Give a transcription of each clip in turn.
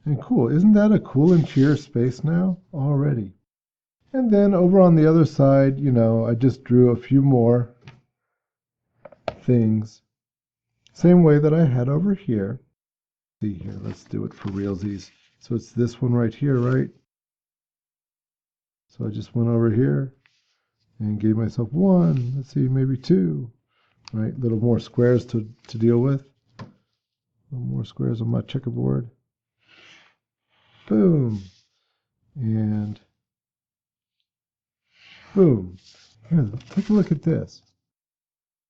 And cool, isn't that a cool interior space now already? And then over on the other side, I just drew a few more things. Same way that I had over here. See here, let's do it for realsies. So it's this one right here, right? So I just went over here and gave myself one, let's see, maybe two, right? A little more squares to deal with. A little more squares on my checkerboard. Boom. And boom. Here, take a look at this.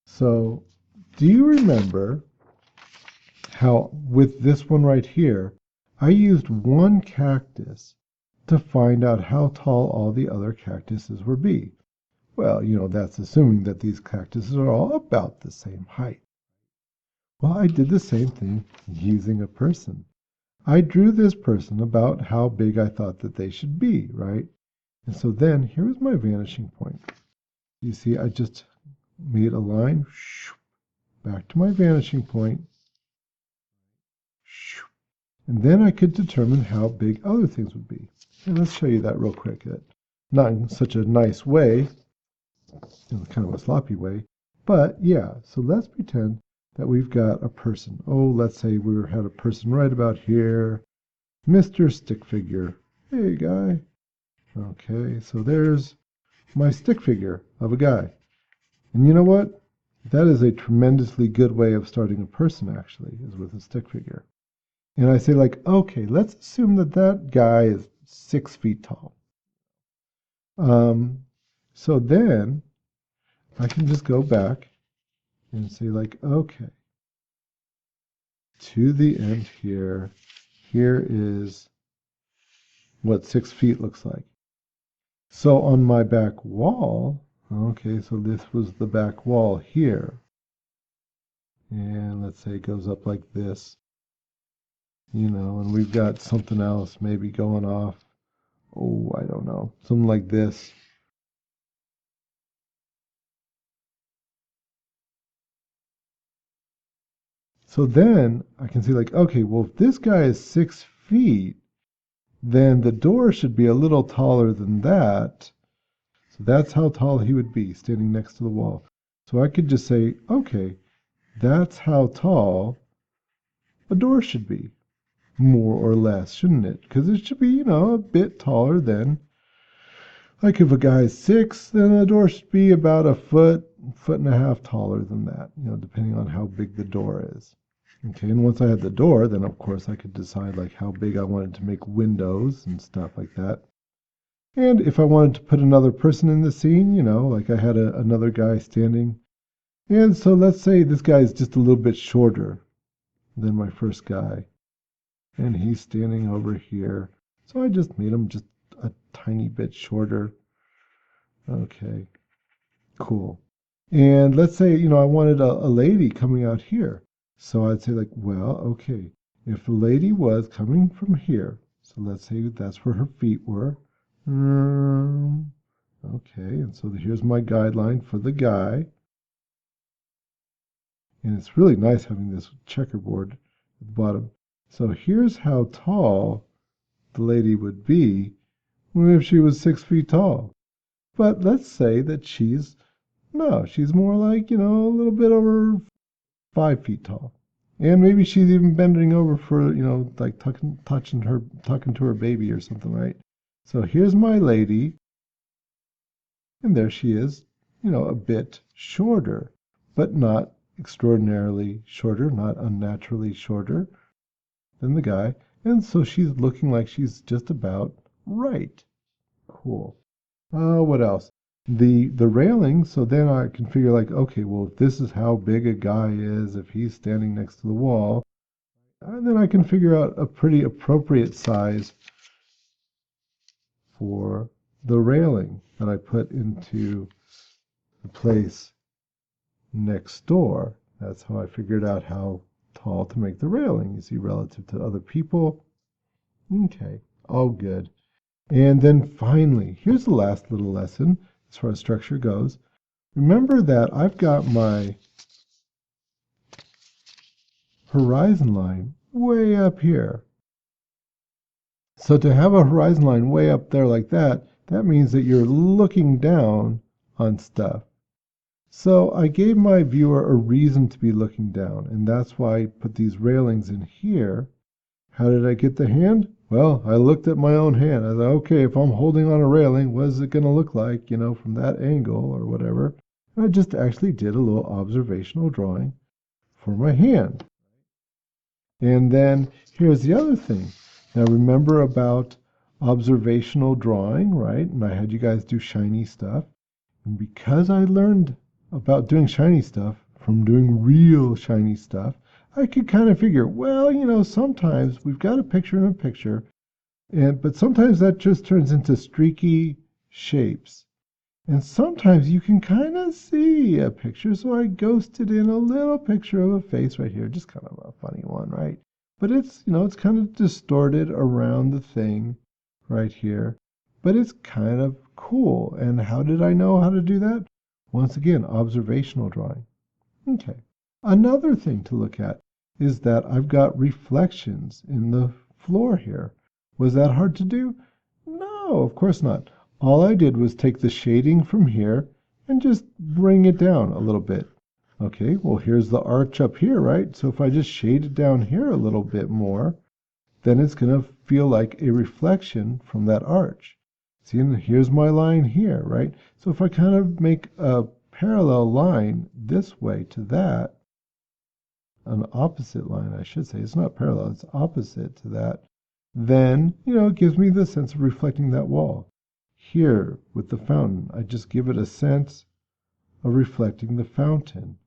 So, do you remember how with this one right here, I used one cactus to find out how tall all the other cactuses would be? Well, that's assuming that these cactuses are all about the same height. Well, I did the same thing using a person. I drew this person about how big I thought that they should be, right? And so then here was my vanishing point. You see, I just made a line back to my vanishing point. And then I could determine how big other things would be. And let's show you that real quick. Not in such a nice way, in kind of a sloppy way, but yeah. So let's pretend that we've got a person. Oh, let's say we had a person right about here, Mr. Stick Figure. Hey, guy. Okay, so there's my stick figure of a guy. And you know what? That is a tremendously good way of starting a person, actually, is with a stick figure. And I say, like, okay, let's assume that that guy is 6 feet tall. So then I can just go back and say, like, okay, to the end here, here is what 6 feet looks like. So on my back wall, okay, so this was the back wall here. And let's say it goes up like this, and we've got something else maybe going off. Oh, I don't know, something like this. So then I can see, like, okay, well, if this guy is 6 feet, then the door should be a little taller than that. So that's how tall he would be, standing next to the wall. So I could just say, okay, that's how tall a door should be, more or less, shouldn't it? Because it should be, a bit taller than, like if a guy is 6, then a door should be about a foot and a half taller than that, depending on how big the door is. Okay, and once I had the door, then of course I could decide like how big I wanted to make windows and stuff like that. And if I wanted to put another person in the scene, like I had another guy standing. And so let's say this guy is just a little bit shorter than my first guy. And he's standing over here. So I just made him just a tiny bit shorter. Okay, cool. And let's say, I wanted a lady coming out here. So I'd say like, well, okay, if the lady was coming from here, so let's say that's where her feet were. Okay, and so here's my guideline for the guy. And it's really nice having this checkerboard at the bottom. So here's how tall the lady would be if she was 6 feet tall. But let's say that she's more like, a little bit over 5 feet tall. And maybe she's even bending over for, like talking to her baby or something, right? So here's my lady, and there she is, a bit shorter, but not extraordinarily shorter, not unnaturally shorter than the guy. And so she's looking like she's just about right. Cool. What else? The railing, so then I can figure like, okay, well, if this is how big a guy is, if he's standing next to the wall, then I can figure out a pretty appropriate size for the railing that I put into the place next door. That's how I figured out how tall to make the railing, you see, relative to other people. Okay, all good. And then finally, here's the last little lesson as far as structure goes. Remember that I've got my horizon line way up here. So to have a horizon line way up there like that, that means that you're looking down on stuff. So I gave my viewer a reason to be looking down, and that's why I put these railings in here. How did I get the hand? Well, I looked at my own hand. I thought, okay, if I'm holding on a railing, what is it going to look like, from that angle or whatever? And I just actually did a little observational drawing for my hand. And then here's the other thing. Now remember about observational drawing, right? And I had you guys do shiny stuff. And because I learned about doing shiny stuff from doing real shiny stuff, I could kind of figure, well, sometimes we've got a picture in a picture, but sometimes that just turns into streaky shapes. And sometimes you can kind of see a picture, so I ghosted in a little picture of a face right here, just kind of a funny one, right? But it's kind of distorted around the thing right here, but it's kind of cool. And how did I know how to do that? Once again, observational drawing. Okay. Another thing to look at is that I've got reflections in the floor here. Was that hard to do? No, of course not. All I did was take the shading from here and just bring it down a little bit. Okay, well, here's the arch up here, right? So if I just shade it down here a little bit more, then it's going to feel like a reflection from that arch. See, and here's my line here, right? So if I kind of make a parallel line this way to that, an opposite line, I should say, it's not parallel, it's opposite to that, then, it gives me the sense of reflecting that wall. Here, with the fountain, I just give it a sense of reflecting the fountain.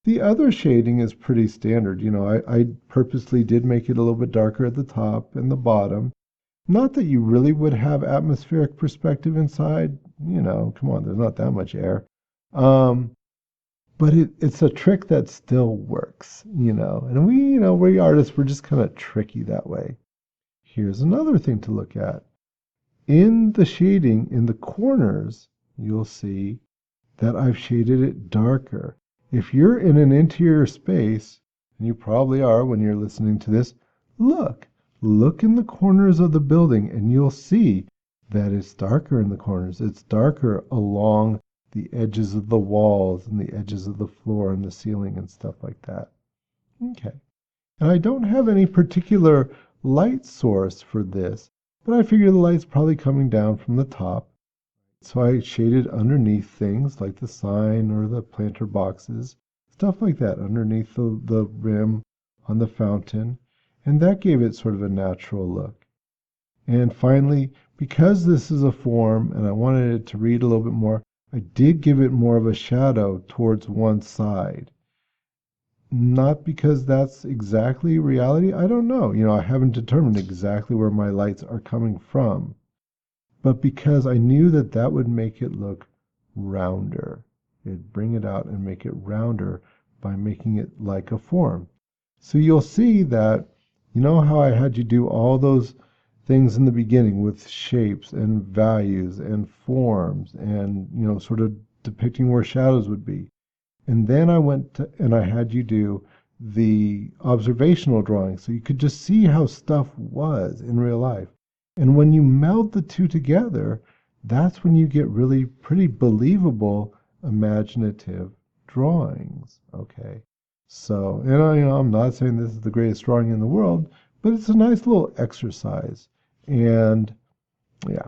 The other shading is pretty standard. I purposely did make it a little bit darker at the top and the bottom. Not that you really would have atmospheric perspective inside. Come on, there's not that much air. But it's a trick that still works, And we artists, we're just kind of tricky that way. Here's another thing to look at. In the shading, in the corners, you'll see that I've shaded it darker. If you're in an interior space, and you probably are when you're listening to this, look in the corners of the building and you'll see that it's darker in the corners. It's darker along the edges of the walls and the edges of the floor and the ceiling and stuff like that. Okay. And I don't have any particular light source for this, but I figure the light's probably coming down from the top. So I shaded underneath things like the sign or the planter boxes, stuff like that, underneath the rim on the fountain. And that gave it sort of a natural look. And finally, because this is a form and I wanted it to read a little bit more, I did give it more of a shadow towards one side. Not because that's exactly reality. I don't know. I haven't determined exactly where my lights are coming from. But because I knew that that would make it look rounder. It'd bring it out and make it rounder by making it like a form. So you'll see that, how I had you do all those things in the beginning with shapes and values and forms and, sort of depicting where shadows would be. And then I went and I had you do the observational drawing so you could just see how stuff was in real life. And when you meld the two together, that's when you get really pretty believable, imaginative drawings. Okay. So, I'm not saying this is the greatest drawing in the world, but it's a nice little exercise. And yeah,